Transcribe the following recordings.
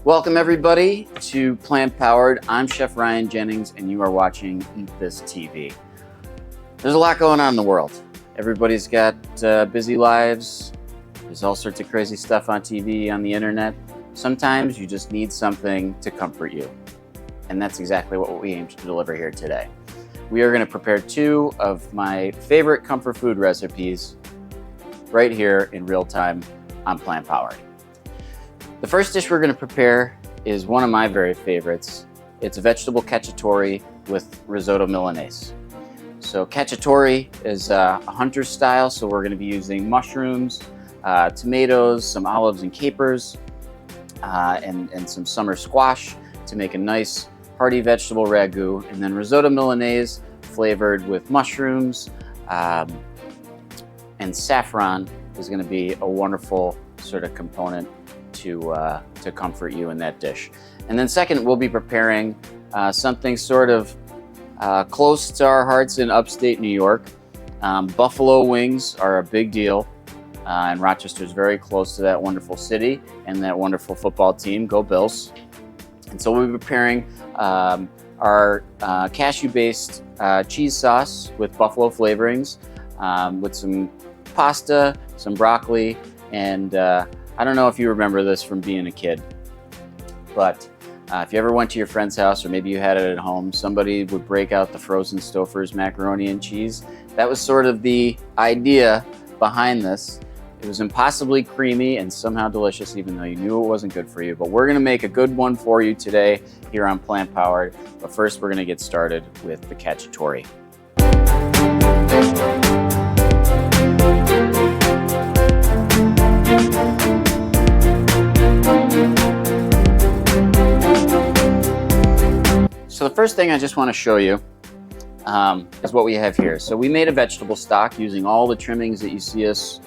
Welcome everybody to Plant Powered. I'm Chef Ryan Jennings and you are watching Eat This TV. There's a lot going on in the world. Everybody's got busy lives. There's all sorts of crazy stuff on TV, on the internet. Sometimes you just need something to comfort you. And that's exactly what we aim to deliver here today. We are going to prepare two of my favorite comfort food recipes right here in real time on Plant Powered. The first dish we're going to prepare is one of my very favorites. It's vegetable cacciatore with risotto Milanese. So cacciatore is a hunter style, so we're going to be using mushrooms, tomatoes, some olives and capers, and some summer squash to make a nice hearty vegetable ragu. And then risotto Milanese flavored with mushrooms and saffron is going to be a wonderful sort of component to comfort you in that dish. And then second, we'll be preparing something sort of close to our hearts in upstate New York. Buffalo wings are a big deal, and Rochester is very close to that wonderful city and that wonderful football team. Go Bills! And so we'll be preparing our cashew-based cheese sauce with buffalo flavorings, with some pasta, some broccoli, and I don't know if you remember this from being a kid, but if you ever went to your friend's house or maybe you had it at home, somebody would break out the frozen Stouffer's macaroni and cheese. That was sort of the idea behind this. It was impossibly creamy and somehow delicious, even though you knew it wasn't good for you. But we're going to make a good one for you today here on Plant Powered. But first, we're going to get started with the cacciatore. So the first thing I just want to show you is what we have here. So we made a vegetable stock using all the trimmings that you see us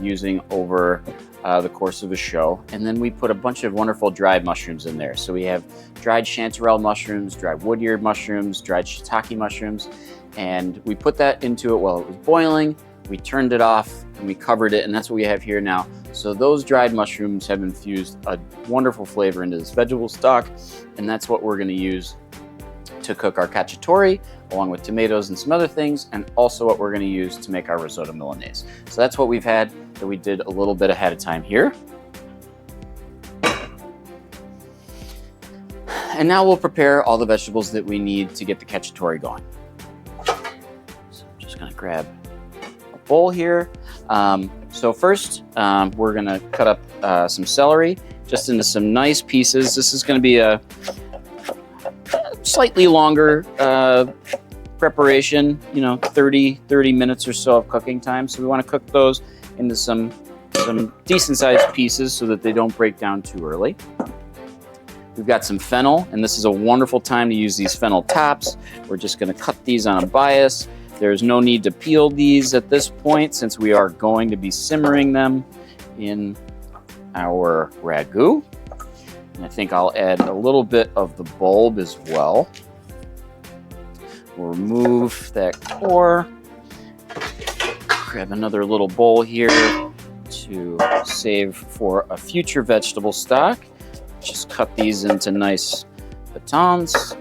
using over the course of the show. And then we put a bunch of wonderful dried mushrooms in there. So we have dried chanterelle mushrooms, dried wood-eared mushrooms, dried shiitake mushrooms, and we put that into it while it was boiling. We turned it off and we covered it, and that's what we have here now. So those dried mushrooms have infused a wonderful flavor into this vegetable stock, and that's what we're going to use to cook our cacciatore, along with tomatoes and some other things, and also what we're going to use to make our risotto Milanese. So that's what we've had that we did a little bit ahead of time here. And now we'll prepare all the vegetables that we need to get the cacciatore going. So I'm just going to grab a bowl here. So first, we're going to cut up some celery just into some nice pieces. This is going to be a slightly longer preparation, 30 minutes or so of cooking time. So we want to cook those into some decent sized pieces so that they don't break down too early. We've got some fennel, and this is a wonderful time to use these fennel tops. We're just going to cut these on a bias. There's no need to peel these at this point since we are going to be simmering them in our ragu. And I think I'll add a little bit of the bulb as well. We'll remove that core. Grab another little bowl here to save for a future vegetable stock. Just cut these into nice batons.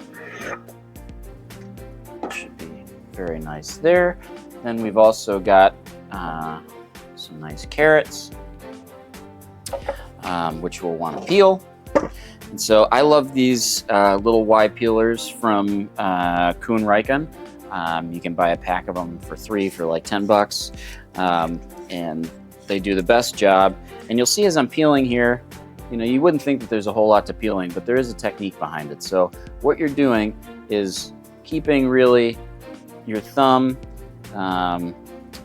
Should be very nice there. Then we've also got some nice carrots, which we'll want to peel. And so I love these little Y peelers from Kuhn Rikon. You can buy a pack of them for $3 for like $10, and they do the best job. And you'll see as I'm peeling here, you wouldn't think that there's a whole lot to peeling, but there is a technique behind it. So what you're doing is keeping really your thumb,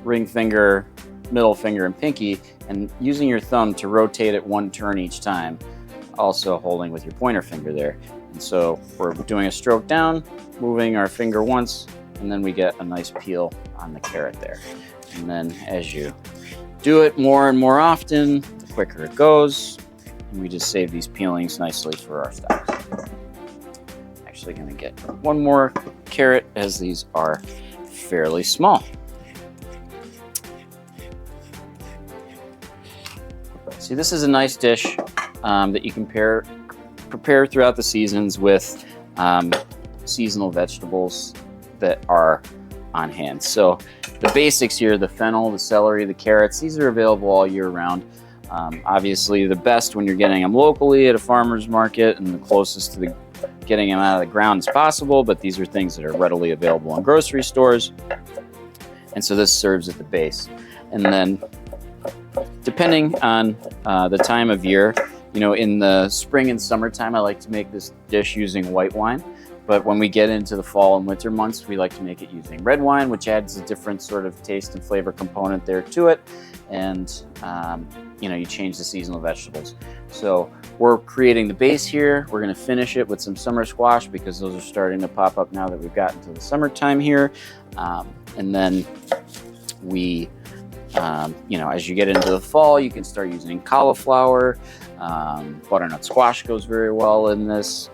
ring finger, middle finger, and pinky, and using your thumb to rotate it one turn each time, also holding with your pointer finger there. And so we're doing a stroke down, moving our finger once, and then we get a nice peel on the carrot there. And then as you do it more and more often, the quicker it goes, and we just save these peelings nicely for our stocks. Actually gonna get one more carrot as these are fairly small. See, this is a nice dish that you can prepare throughout the seasons with seasonal vegetables that are on hand. So the basics here, the fennel, the celery, the carrots, these are available all year round. Obviously the best when you're getting them locally at a farmer's market and the closest to getting them out of the ground as possible, but these are things that are readily available in grocery stores. And so this serves at the base. And then depending on the time of year, you know, in the spring and summertime, I like to make this dish using white wine. But when we get into the fall and winter months, we like to make it using red wine, which adds a different sort of taste and flavor component there to it. And, you know, you change the seasonal vegetables. So we're creating the base here. We're going to finish it with some summer squash because those are starting to pop up now that we've gotten to the summertime here. And then we, you know, as you get into the fall, you can start using cauliflower. Butternut squash goes very well in this.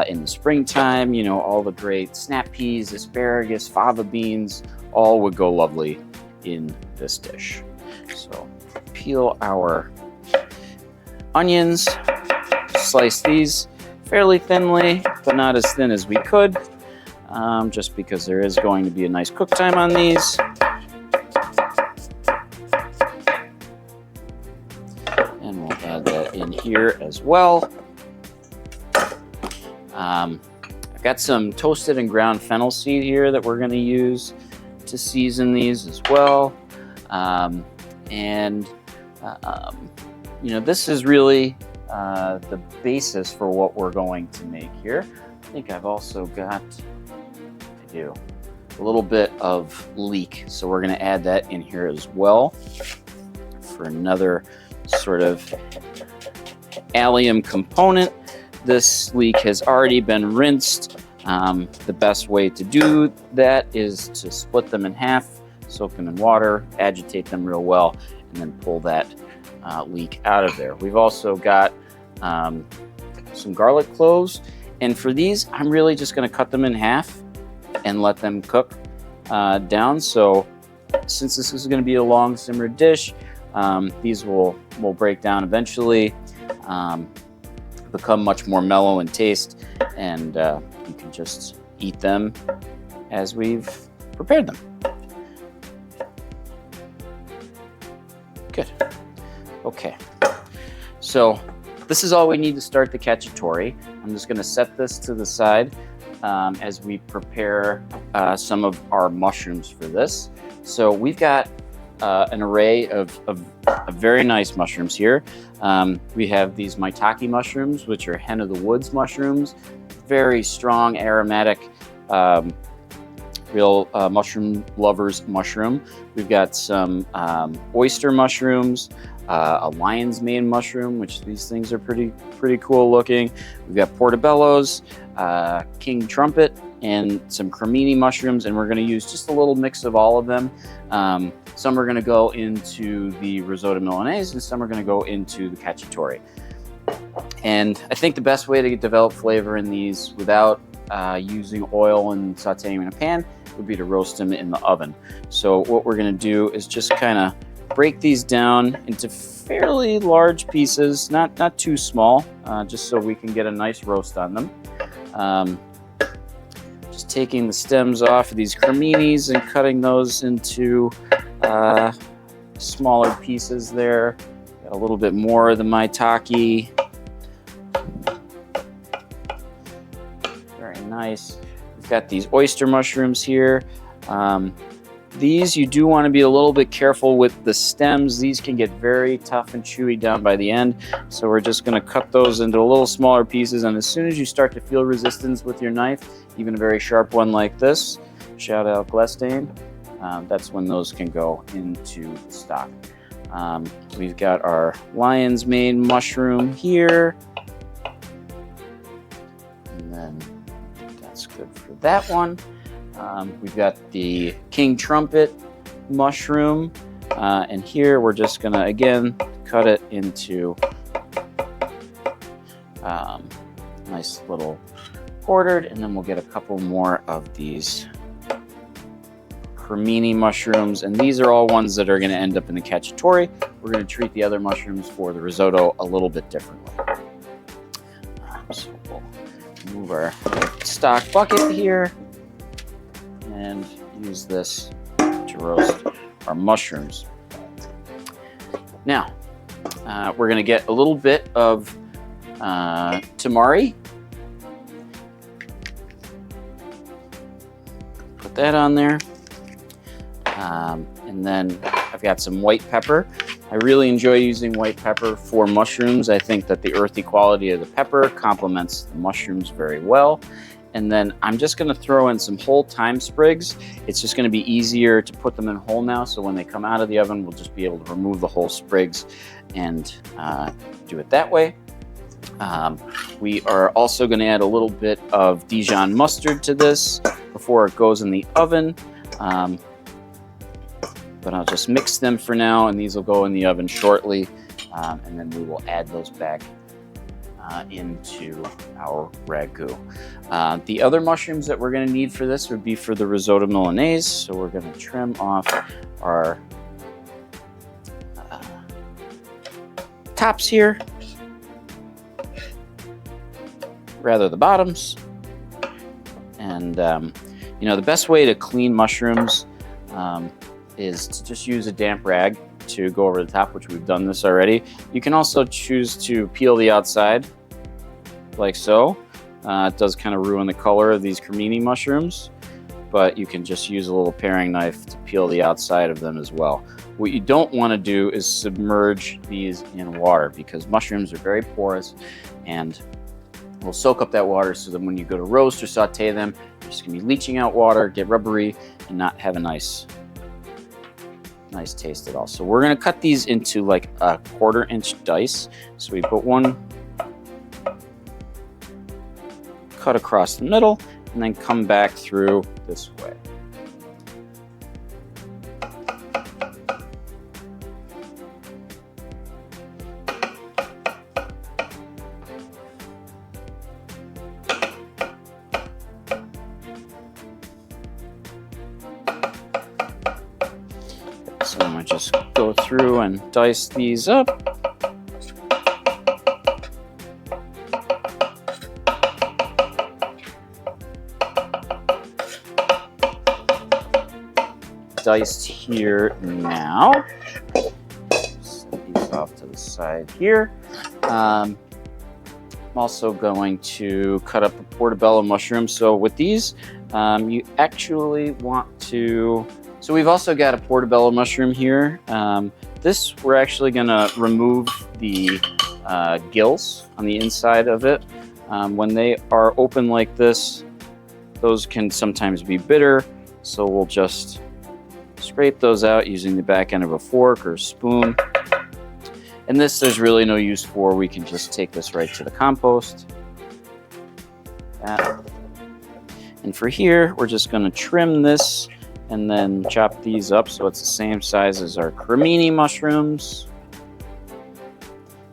In the springtime, you know, all the great snap peas, asparagus, fava beans, all would go lovely in this dish. So peel our onions, slice these fairly thinly, but not as thin as we could, just because there is going to be a nice cook time on these. And we'll add that in here as well. I've got some toasted and ground fennel seed here that we're going to use to season these as well. You know, this is really the basis for what we're going to make here. I think I've also got, I do, a little bit of leek. So we're going to add that in here as well for another sort of allium component. This leek has already been rinsed. The best way to do that is to split them in half, soak them in water, agitate them real well, and then pull that leek out of there. We've also got some garlic cloves, and for these, I'm really just going to cut them in half and let them cook down. So since this is going to be a long simmered dish, these will break down eventually. Become much more mellow in taste, and you can just eat them as we've prepared them. Good. Okay. So this is all we need to start the cacciatore. I'm just going to set this to the side as we prepare some of our mushrooms for this. So we've got an array of very nice mushrooms here. We have these maitake mushrooms, which are hen of the woods mushrooms. Very strong, aromatic, real mushroom lovers mushroom. We've got some oyster mushrooms, a lion's mane mushroom, which these things are pretty cool looking. We've got portobellos, king trumpet, and some cremini mushrooms, and we're going to use just a little mix of all of them. Some are going to go into the risotto Milanese, and some are going to go into the cacciatore. And I think the best way to develop flavor in these without using oil and sauteing in a pan would be to roast them in the oven. So what we're going to do is just kind of break these down into fairly large pieces, not too small, just so we can get a nice roast on them. Just taking the stems off of these creminis and cutting those into smaller pieces there. Got a little bit more of the maitake. Very nice. We've got these oyster mushrooms here. These you do want to be a little bit careful with the stems. These can get very tough and chewy down by the end. So we're just going to cut those into a little smaller pieces. And as soon as you start to feel resistance with your knife, even a very sharp one like this, shout out Glestain, that's when those can go into the stock. We've got our lion's mane mushroom here. And then that's good for that one. We've got the king trumpet mushroom, and here we're just gonna again cut it into nice little quartered, and then we'll get a couple more of these cremini mushrooms, and these are all ones that are going to end up in the cacciatore. We're going to treat the other mushrooms for the risotto a little bit differently. So we'll move our stock bucket here and use this to roast our mushrooms. Now, we're going to get a little bit of tamari. Put that on there. And then I've got some white pepper. I really enjoy using white pepper for mushrooms. I think that the earthy quality of the pepper complements the mushrooms very well. And then I'm just going to throw in some whole thyme sprigs. It's just going to be easier to put them in whole now, so when they come out of the oven, we'll just be able to remove the whole sprigs and do it that way. We are also going to add a little bit of Dijon mustard to this before it goes in the oven. But I'll just mix them for now, and these will go in the oven shortly. And then we will add those back into our ragu. The other mushrooms that we're going to need for this would be for the risotto Milanese. So we're going to trim off our tops here, rather the bottoms. And you know, the best way to clean mushrooms is to just use a damp rag to go over the top, which we've done this already. You can also choose to peel the outside like so. It does kind of ruin the color of these cremini mushrooms, but you can just use a little paring knife to peel the outside of them as well. What you don't want to do is submerge these in water, because mushrooms are very porous and will soak up that water, so that when you go to roast or saute them, you're just going to be leaching out water, get rubbery, and not have a nice taste at all. So we're going to cut these into like a 1/4 inch dice. So we put one cut across the middle and then come back through this way. So I'm going to just go through and dice these up. Diced here now. Set these off to the side here. I'm also going to cut up a portobello mushroom. So with these, you actually want to... So we've also got a portobello mushroom here. This, we're actually going to remove the gills on the inside of it. When they are open like this, those can sometimes be bitter. So we'll just scrape those out using the back end of a fork or spoon. And this there's really no use for. We can just take this right to the compost. And for here, we're just going to trim this and then chop these up so it's the same size as our cremini mushrooms.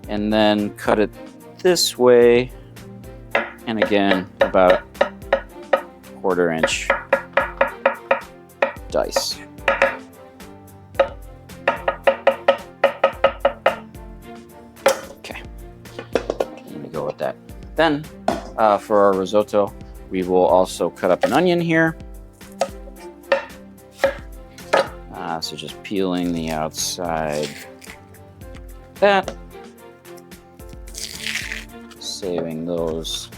And then cut it this way. And again, about 1/4 inch dice. Okay, I'm gonna go with that. Then for our risotto, we will also cut up an onion here. So just peeling the outside, that, saving those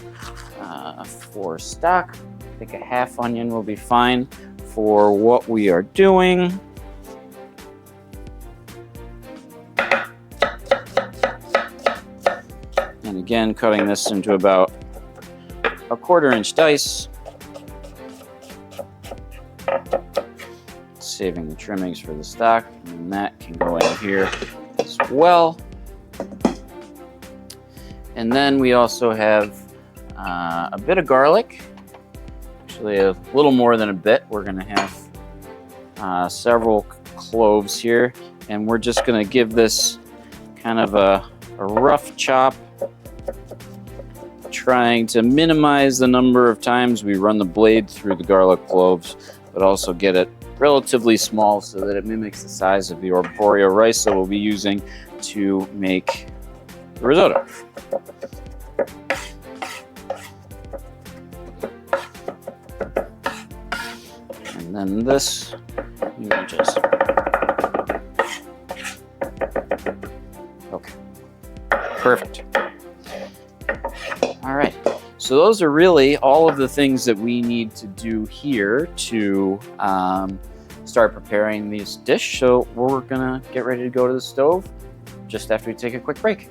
for stock. I think a 1/2 onion will be fine for what we are doing. And again, cutting this into about a 1/4 inch dice. Saving the trimmings for the stock, and that can go in here as well. And then we also have a bit of garlic, actually a little more than a bit. We're going to have several cloves here, and we're just going to give this kind of a rough chop, trying to minimize the number of times we run the blade through the garlic cloves, but also get it relatively small so that it mimics the size of the arborio rice that we'll be using to make the risotto. then this, you can just, okay, perfect. All right, so those are really all of the things that we need to do here to start preparing this dish. So we're gonna get ready to go to the stove just after we take a quick break.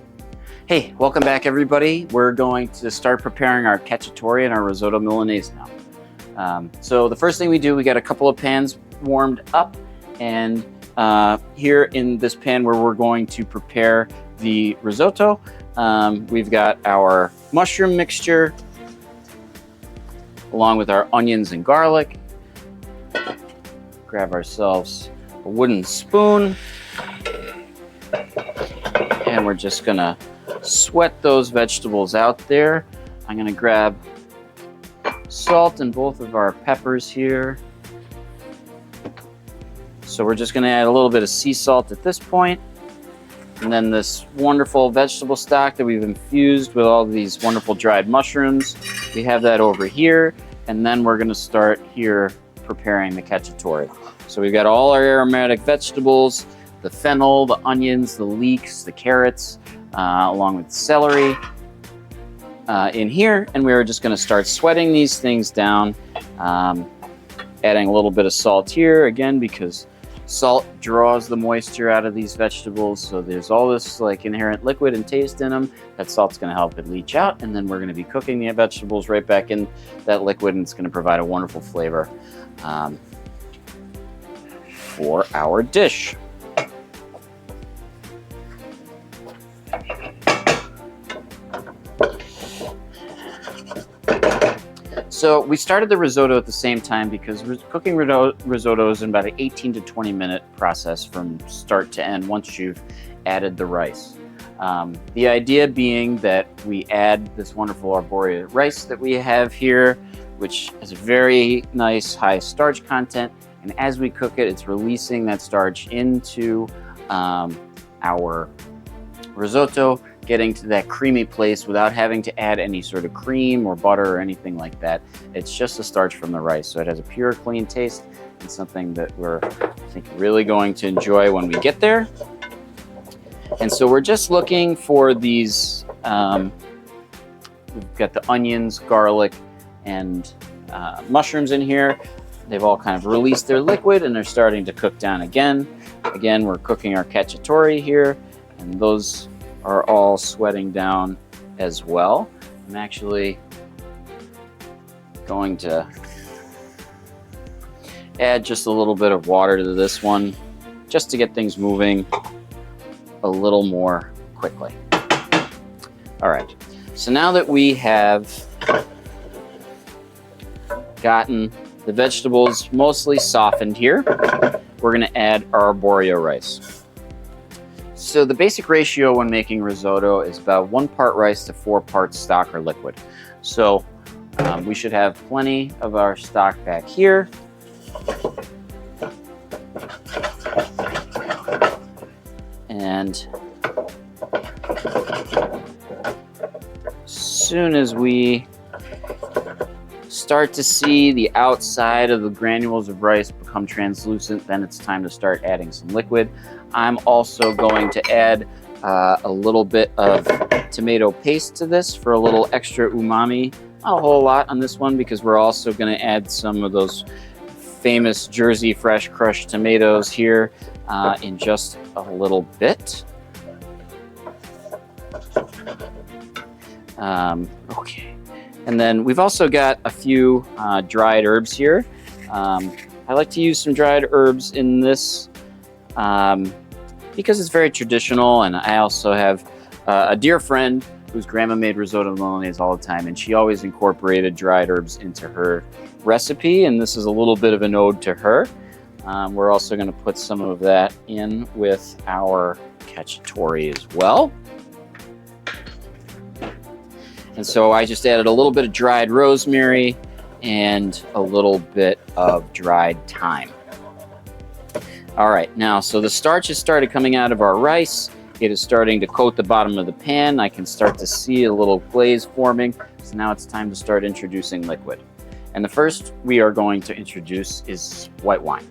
Hey, welcome back everybody. We're going to start preparing our cacciatore and our risotto Milanese now. So the first thing we do, we got a couple of pans warmed up, and here in this pan where we're going to prepare the risotto, we've got our mushroom mixture along with our onions and garlic. Grab ourselves a wooden spoon, and we're just gonna sweat those vegetables out there. I'm gonna grab salt and both of our peppers here. So we're just gonna add a little bit of sea salt at this point. And then this wonderful vegetable stock that we've infused with all these wonderful dried mushrooms, we have that over here. And then we're gonna start here preparing the cacciatore. So we've got all our aromatic vegetables, the fennel, the onions, the leeks, the carrots, along with celery in here. And we're just gonna start sweating these things down, adding a little bit of salt here, again, because salt draws the moisture out of these vegetables. So there's all this like inherent liquid and taste in them. That salt's gonna help it leach out. And then we're gonna be cooking the vegetables right back in that liquid, and it's gonna provide a wonderful flavor for our dish. So we started the risotto at the same time because cooking risotto is in about an 18 to 20 minute process from start to end once you've added the rice. The idea being that we add this wonderful arborio rice that we have here, which has a very nice high starch content. And as we cook it, it's releasing that starch into our risotto, getting to that creamy place without having to add any sort of cream or butter or anything like that. It's just the starch from the rice. So it has a pure, clean taste, and something that we're, I think, really going to enjoy when we get there. And so we're just looking for these, we've got the onions, garlic, and mushrooms in here. They've all kind of released their liquid and they're starting to cook down again. Again, we're cooking our cacciatore here, and those are all sweating down as well. I'm actually going to add just a little bit of water to this one, just to get things moving a little more quickly. All right, so now that we have gotten the vegetables mostly softened here, we're gonna add our arborio rice. So the basic ratio when making risotto is about 1 part rice to 4 parts stock or liquid. So we should have plenty of our stock back here. And as soon as we start to see the outside of the granules of rice become translucent, then it's time to start adding some liquid. I'm also going to add a little bit of tomato paste to this for a little extra umami. Not a whole lot on this one because we're also going to add some of those famous Jersey fresh crushed tomatoes here in just a little bit. Okay. And then we've also got a few dried herbs here. I like to use some dried herbs in this because it's very traditional, and I also have a dear friend whose grandma made risotto Milanese all the time, and she always incorporated dried herbs into her recipe, and this is a little bit of an ode to her. We're also going to put some of that in with our cacciatore as well. And so I just added a little bit of dried rosemary and a little bit of dried thyme. All right, now, so the starch has started coming out of our rice. It is starting to coat the bottom of the pan. I can start to see a little glaze forming. So now it's time to start introducing liquid. And the first we are going to introduce is white wine.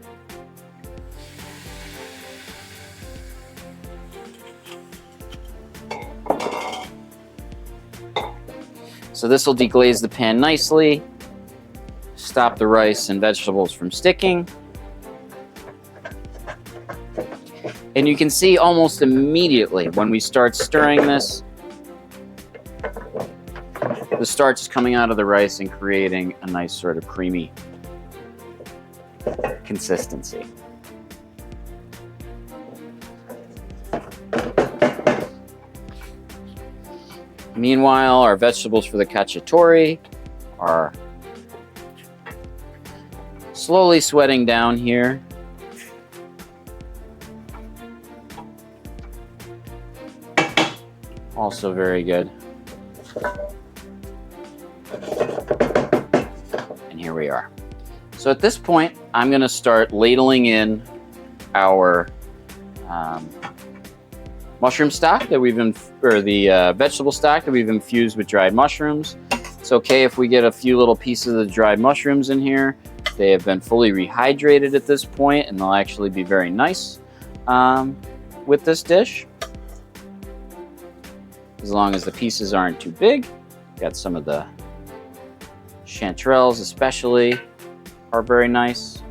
So this will deglaze the pan nicely, stop the rice and vegetables from sticking. And you can see almost immediately when we start stirring this, the starch is coming out of the rice and creating a nice sort of creamy consistency. Meanwhile, our vegetables for the cacciatore are slowly sweating down here. Also very good. And here we are. So at this point, I'm going to start ladling in our mushroom stock that we've the vegetable stock that we've infused with dried mushrooms. It's okay if we get a few little pieces of the dried mushrooms in here. They have been fully rehydrated at this point, and they'll actually be very nice with this dish, as long as the pieces aren't too big. Got some of the chanterelles especially are very nice,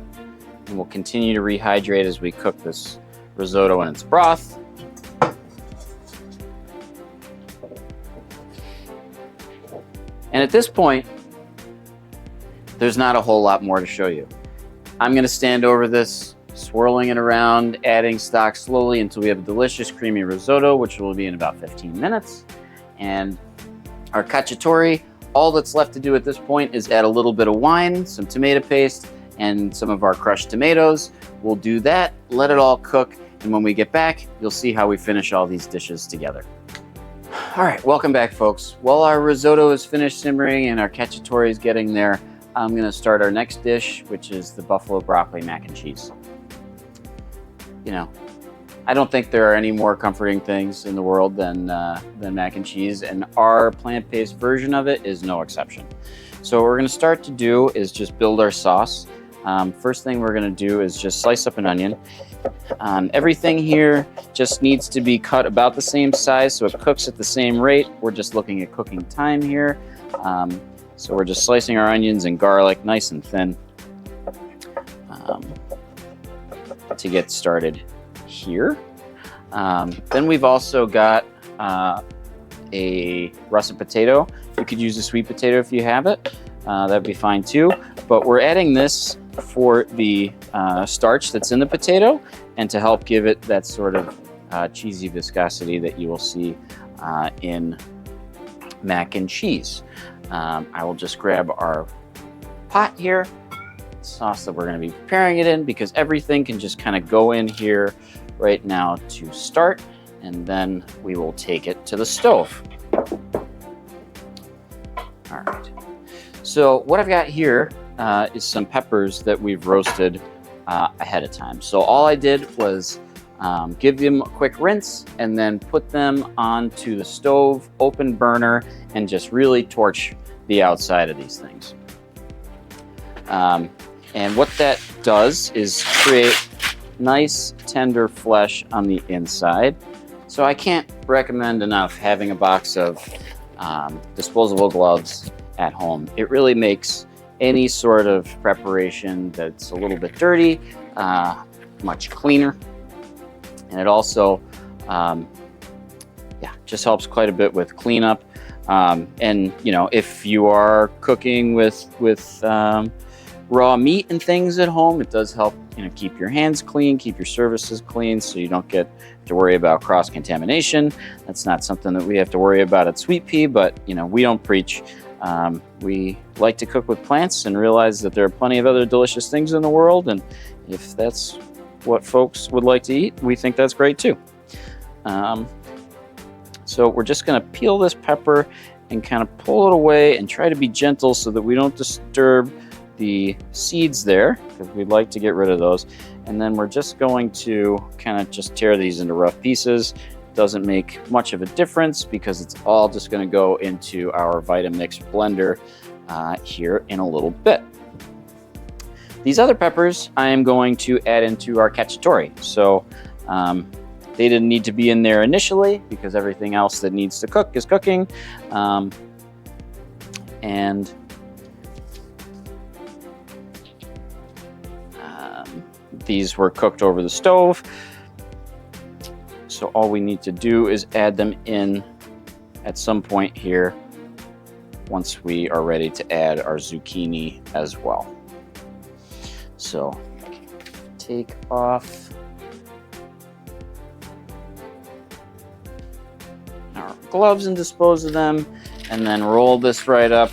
and we'll continue to rehydrate as we cook this risotto in its broth. And at this point, there's not a whole lot more to show you. I'm going to stand over this, swirling it around, adding stock slowly until we have a delicious creamy risotto, which will be in about 15 minutes. And our cacciatore, all that's left to do at this point is add a little bit of wine, some tomato paste, and some of our crushed tomatoes. We'll do that, let it all cook, and when we get back, you'll see how we finish all these dishes together. All right, welcome back, folks. While our risotto is finished simmering and our cacciatore is getting there, I'm gonna start our next dish, which is the buffalo broccoli mac and cheese. You know, I don't think there are any more comforting things in the world than mac and cheese, and our plant-based version of it is no exception. So what we're gonna start to do is just build our sauce. First thing we're gonna do is just slice up an onion. Everything here just needs to be cut about the same size so it cooks at the same rate. We're just looking at cooking time here. So we're just slicing our onions and garlic nice and thin to get started here. Then we've also got a russet potato. You could use a sweet potato if you have it. That'd be fine too. But we're adding this for the starch that's in the potato and to help give it that sort of cheesy viscosity that you will see in mac and cheese. I will just grab our pot here, sauce that we're going to be preparing it in, because everything can just kind of go in here right now to start, and then we will take it to the stove. All right. So what I've got here is some peppers that we've roasted ahead of time. So all I did was give them a quick rinse and then put them onto the stove, open burner, and just really torch the outside of these things. And what that does is create nice tender flesh on the inside. So I can't recommend enough having a box of disposable gloves at home. It really makes any sort of preparation that's a little bit dirty much cleaner. And it also just helps quite a bit with cleanup. And you know, if you are cooking with raw meat and things at home, it does help, you know, keep your hands clean, keep your surfaces clean, so you don't get to worry about cross-contamination. That's not something that we have to worry about at Sweet Pea, but you know, we don't preach. We like to cook with plants and realize that there are plenty of other delicious things in the world, and if that's what folks would like to eat, we think that's great too. So we're just going to peel this pepper and kind of pull it away and try to be gentle so that we don't disturb the seeds there, because we'd like to get rid of those. And then we're just going to kind of just tear these into rough pieces. Doesn't make much of a difference because it's all just going to go into our Vitamix blender here in a little bit. These other peppers I am going to add into our cacciatore. So they didn't need to be in there initially because everything else that needs to cook is cooking. And these were cooked over the stove. So all we need to do is add them in at some point here once we are ready to add our zucchini as well. So take off our gloves and dispose of them, and then roll this right up.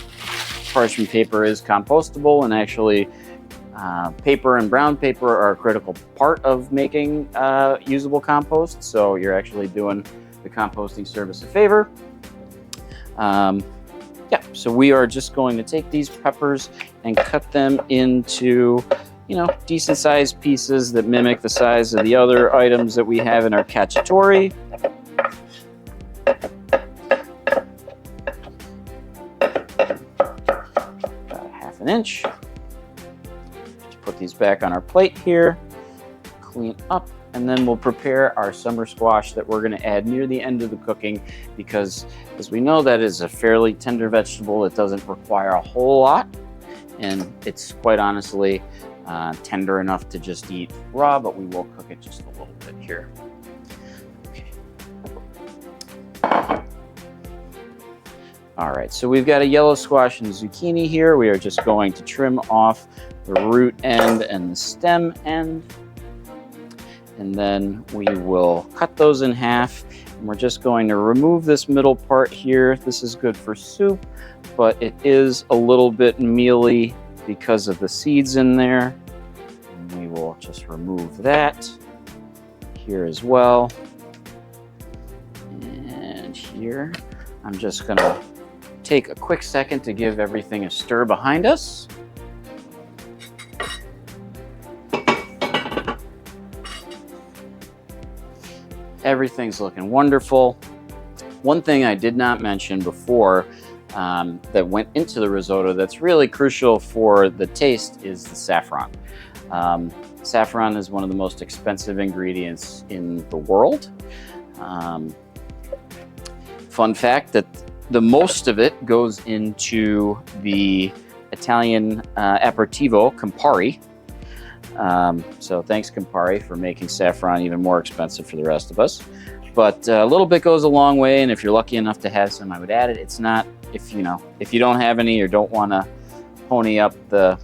Parchment paper is compostable, and actually paper and brown paper are a critical part of making usable compost, so you're actually doing the composting service a favor. Yeah, so we are just going to take these peppers and cut them into, you know, decent sized pieces that mimic the size of the other items that we have in our cacciatore. About 1/2 inch. Just put these back on our plate here, clean up, and then we'll prepare our summer squash that we're going to add near the end of the cooking, because as we know, that is a fairly tender vegetable. It doesn't require a whole lot, and it's quite honestly tender enough to just eat raw, but we will cook it just a little bit here. Okay. All right, so we've got a yellow squash and zucchini here. We are just going to trim off the root end and the stem end, and then we will cut those in half. And we're just going to remove this middle part here. This is good for soup, but it is a little bit mealy because of the seeds in there. And we will just remove that here as well. And here, I'm just gonna take a quick second to give everything a stir behind us. Everything's looking wonderful. One thing I did not mention before that went into the risotto that's really crucial for the taste is the saffron. Saffron is one of the most expensive ingredients in the world. Fun fact that the most of it goes into the Italian aperitivo Campari. So thanks, Campari, for making saffron even more expensive for the rest of us. But a little bit goes a long way, and if you're lucky enough to have some, I would add it. It's not, if you don't have any or don't want to pony up the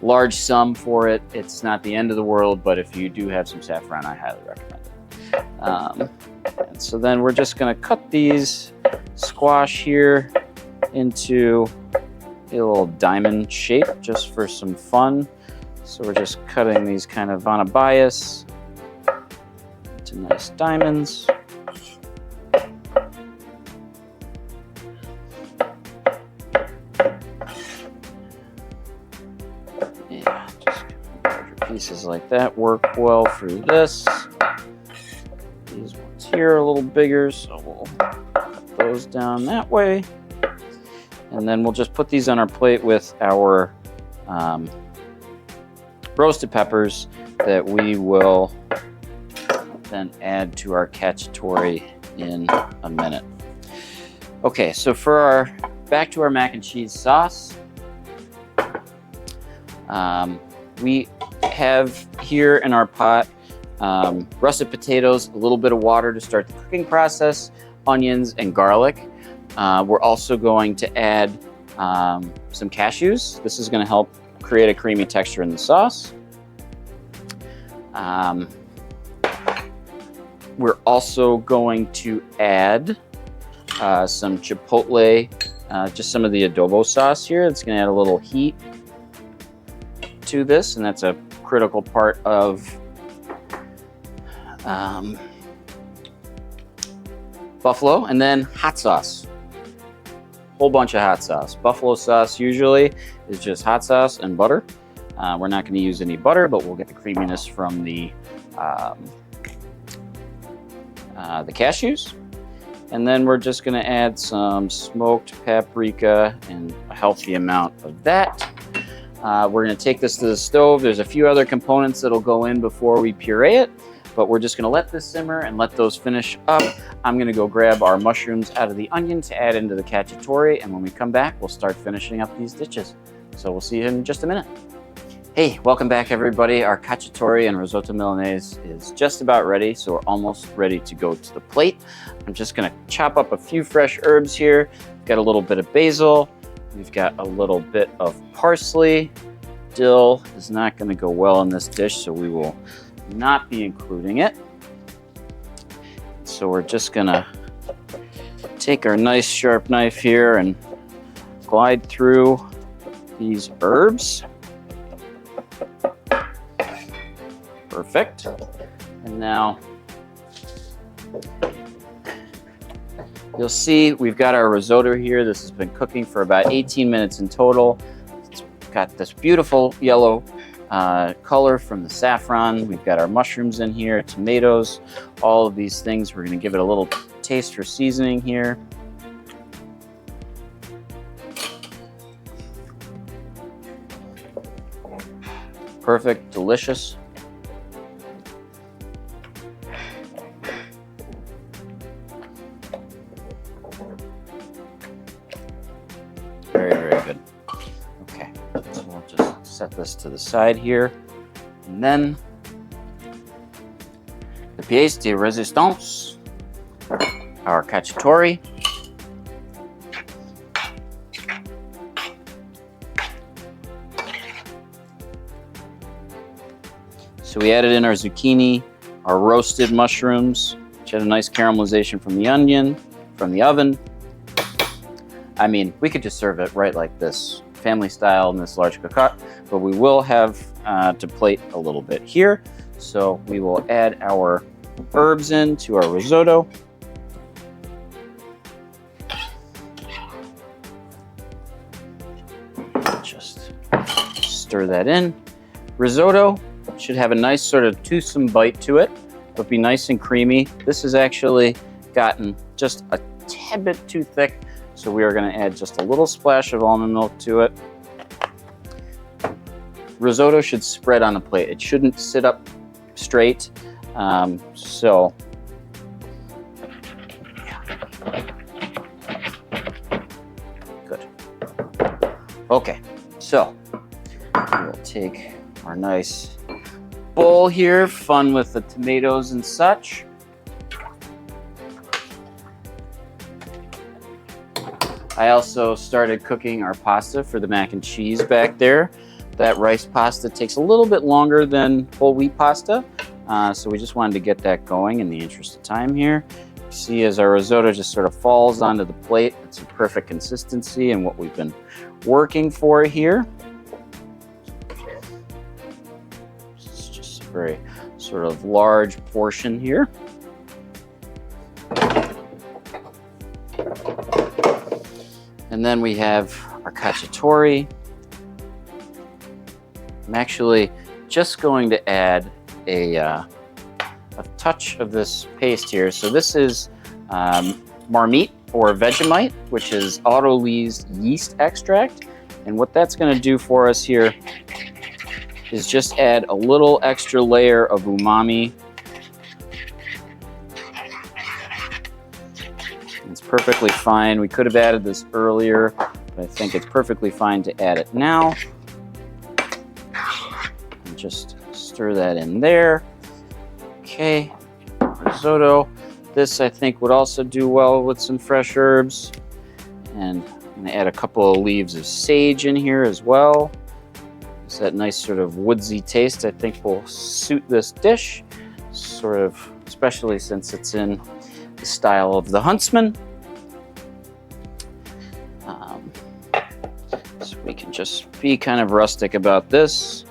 large sum for it, it's not the end of the world. But if you do have some saffron, I highly recommend it. And so then we're just going to cut these squash here into a little diamond shape just for some fun. So we're just cutting these kind of on a bias to nice diamonds. Yeah, just larger pieces like that work well through this. These ones here are a little bigger, so we'll cut those down that way. And then we'll just put these on our plate with our roasted peppers that we will then add to our cacciatore in a minute. Okay, so for back to our mac and cheese sauce. We have here in our pot russet potatoes, a little bit of water to start the cooking process, onions and garlic. We're also going to add some cashews. This is going to help create a creamy texture in the sauce. We're also going to add some chipotle, just some of the adobo sauce here. It's going to add a little heat to this, and that's a critical part of buffalo. And then hot sauce. Whole bunch of hot sauce. Buffalo sauce usually is just hot sauce and butter. We're not going to use any butter, but we'll get the creaminess from the cashews. And then we're just gonna add some smoked paprika and a healthy amount of that. We're gonna take this to the stove. There's a few other components that'll go in before we puree it, but we're just gonna let this simmer and let those finish up. I'm gonna go grab our mushrooms out of the onion to add into the cacciatore, and when we come back, we'll start finishing up these dishes. So we'll see you in just a minute. Hey, welcome back everybody. Our cacciatore and risotto Milanese is just about ready, so we're almost ready to go to the plate. I'm just gonna chop up a few fresh herbs here. We've got a little bit of basil. We've got a little bit of parsley. Dill is not gonna go well in this dish, so we will not be including it. So we're just gonna take our nice sharp knife here and glide through these herbs. Perfect. And now you'll see we've got our risotto here. This has been cooking for about 18 minutes in total. It's got this beautiful yellow color from the saffron. We've got our mushrooms in here, tomatoes, all of these things. We're going to give it a little taste for seasoning here. Perfect, delicious. Very, very good. Okay, so we'll just set this to the side here. And then the pièce de résistance, our cacciatore. So we added in our zucchini, our roasted mushrooms, which had a nice caramelization from the onion, from the oven. I mean, we could just serve it right like this, family style in this large cocotte, but we will have to plate a little bit here. So we will add our herbs into our risotto. Just stir that in. Risotto should have a nice sort of toothsome bite to it, but be nice and creamy. This has actually gotten just a tad bit too thick, so we are going to add just a little splash of almond milk to it. Risotto should spread on a plate. It shouldn't sit up straight. So good. Okay, so we'll take our nice bowl here, fun with the tomatoes and such. I also started cooking our pasta for the mac and cheese back there. That rice pasta takes a little bit longer than whole wheat pasta, so we just wanted to get that going in the interest of time here. You see as our risotto just sort of falls onto the plate, it's a perfect consistency and what we've been working for here. It's just a very sort of large portion here. And then we have our cacciatore. I'm actually just going to add a touch of this paste here. So this is Marmite or Vegemite, which is Autolyse yeast extract. And what that's going to do for us here is just add a little extra layer of umami. It's perfectly fine. We could have added this earlier, but I think it's perfectly fine to add it now. And just stir that in there. Okay, risotto. This I think would also do well with some fresh herbs. And I'm gonna add a couple of leaves of sage in here as well. It's that nice sort of woodsy taste I think will suit this dish, sort of, especially since it's in the style of the Huntsman. So we can just be kind of rustic about this.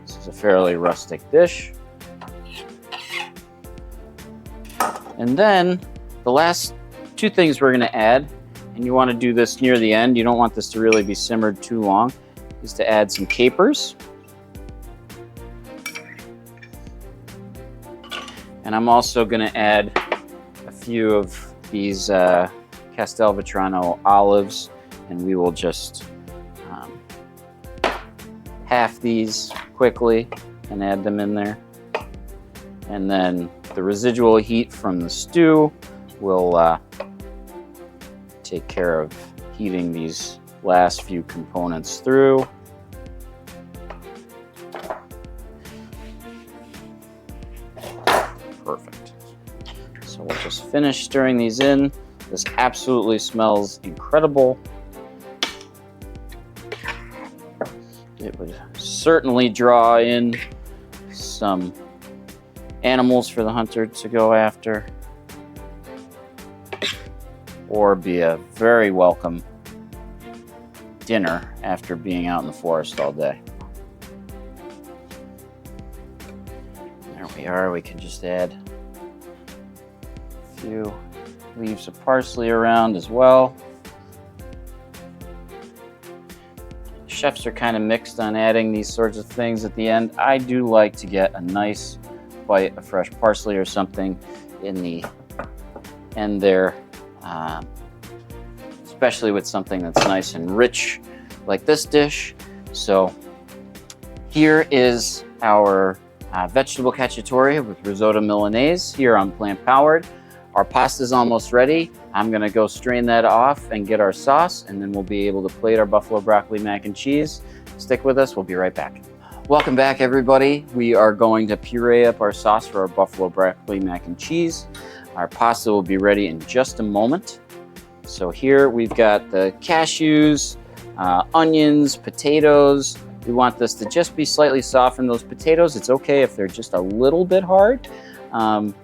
This is a fairly rustic dish. And then the last two things we're going to add, and you want to do this near the end, you don't want this to really be simmered too long, is to add some capers. And I'm also going to add a few of these Castelvetrano olives, and we will just half these quickly and add them in there. And then the residual heat from the stew will take care of heating these last few components through. Perfect. So we'll just finish stirring these in. This absolutely smells incredible. It would certainly draw in some animals for the hunter to go after, or be a very welcome dinner after being out in the forest all day. There we are. We can just add a few leaves of parsley around as well. Chefs are kind of mixed on adding these sorts of things at the end. I do like to get a nice bite of fresh parsley or something in the end there, especially with something that's nice and rich like this dish. So here is our vegetable cacciatore with risotto Milanese here on Plant Powered. Our pasta is almost ready. I'm gonna go strain that off and get our sauce, and then we'll be able to plate our buffalo broccoli mac and cheese. Stick with us, we'll be right back. Welcome back, everybody. We are going to puree up our sauce for our buffalo broccoli mac and cheese. Our pasta will be ready in just a moment. So here we've got the cashews, onions, potatoes. We want this to just be slightly softened. Those potatoes, it's okay if they're just a little bit hard,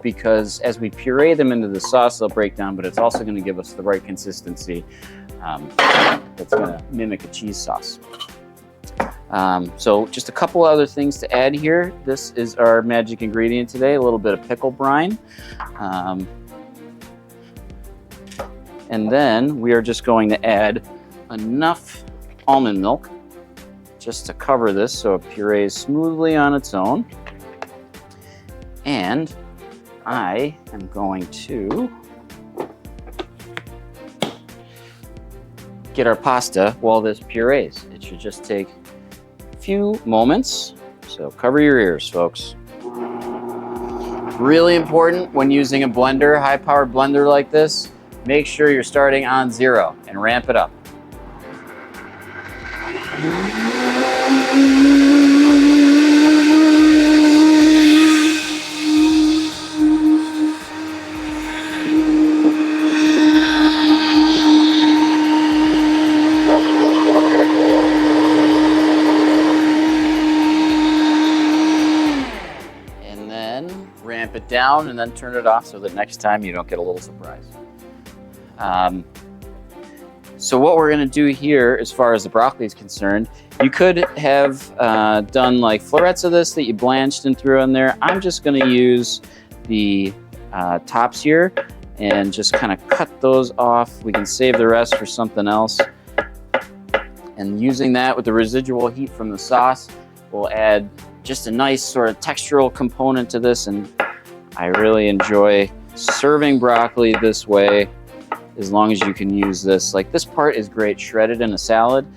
because as we puree them into the sauce, they'll break down, but it's also going to give us the right consistency that's going to mimic a cheese sauce. So just a couple other things to add here. This is our magic ingredient today, a little bit of pickle brine. And then we are just going to add enough almond milk just to cover this so it purees smoothly on its own. And I am going to get our pasta while this purees. It should just take a few moments, so cover your ears, folks. Really important when using a blender, high-powered blender like this, make sure you're starting on 0 and ramp it up. Ramp it down and then turn it off so that next time you don't get a little surprise. So what we're going to do here as far as the broccoli is concerned, you could have done like florets of this that you blanched and threw in there. I'm just going to use the tops here and just kind of cut those off. We can save the rest for something else. And using that with the residual heat from the sauce, we'll add just a nice sort of textural component to this, and I really enjoy serving broccoli this way as long as you can use this. Like this part is great shredded in a salad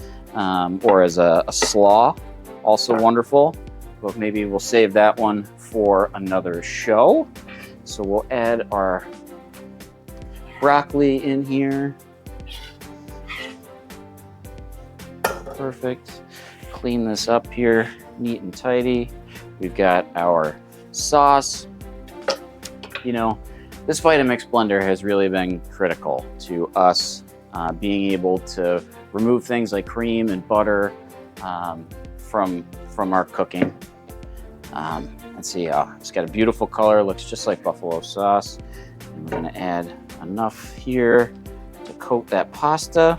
or as a slaw, also wonderful, but maybe we'll save that one for another show. So we'll add our broccoli in here. Perfect. Clean this up here, neat and tidy. We've got our sauce. You know, this Vitamix blender has really been critical to us being able to remove things like cream and butter from our cooking. Let's see, it's got a beautiful color, looks just like buffalo sauce. And we're gonna add enough here to coat that pasta.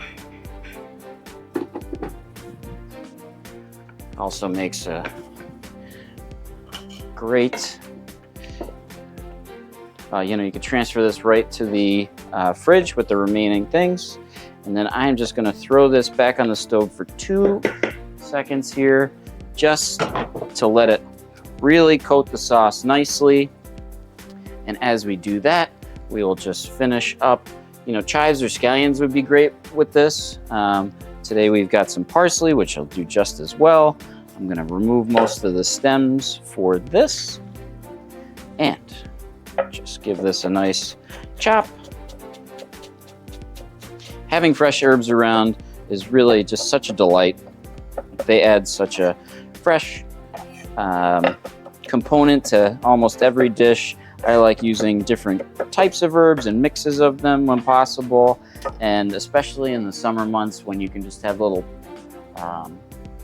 Also makes a great, you know, you can transfer this right to the fridge with the remaining things. And then I'm just gonna throw this back on the stove for 2 seconds here, just to let it really coat the sauce nicely. And as we do that, we will just finish up. You know, chives or scallions would be great with this. Today we've got some parsley, which I'll do just as well. I'm gonna remove most of the stems for this and just give this a nice chop. Having fresh herbs around is really just such a delight. They add such a fresh component to almost every dish. I like using different types of herbs and mixes of them when possible, and especially in the summer months when you can just have little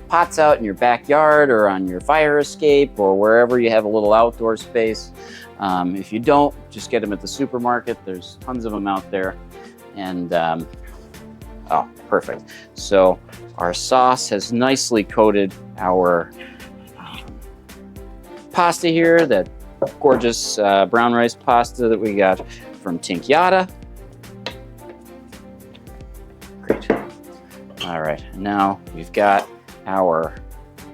pots out in your backyard or on your fire escape or wherever you have a little outdoor space. If you don't, just get them at the supermarket. There's tons of them out there. And oh, perfect. So our sauce has nicely coated our pasta here, that gorgeous brown rice pasta that we got from Tinkyada. Great. All right, now we've got our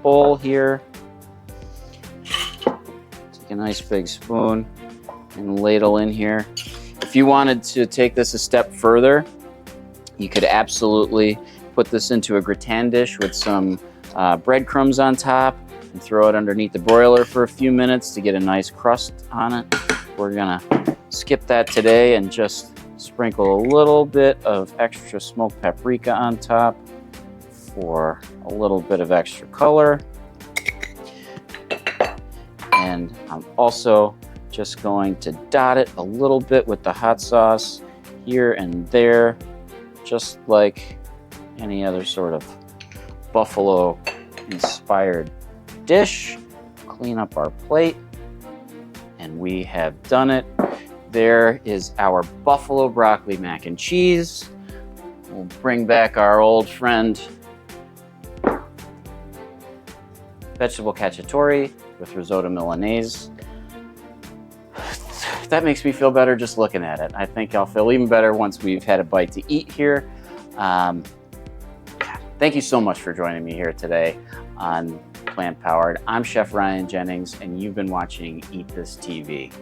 bowl here. Take a nice big spoon and ladle in here. If you wanted to take this a step further, you could absolutely put this into a gratin dish with some breadcrumbs on top and throw it underneath the broiler for a few minutes to get a nice crust on it. We're gonna skip that today and just sprinkle a little bit of extra smoked paprika on top for a little bit of extra color. And I'm also just going to dot it a little bit with the hot sauce here and there, just like any other sort of buffalo inspired dish. Clean up our plate, and we have done it. There is our buffalo broccoli mac and cheese. We'll bring back our old friend vegetable cacciatore with risotto Milanese. That makes me feel better just looking at it. I think I'll feel even better once we've had a bite to eat here. Thank you so much for joining me here today on Plant Powered. I'm Chef Ryan Jennings, and you've been watching Eat This TV.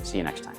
See you next time.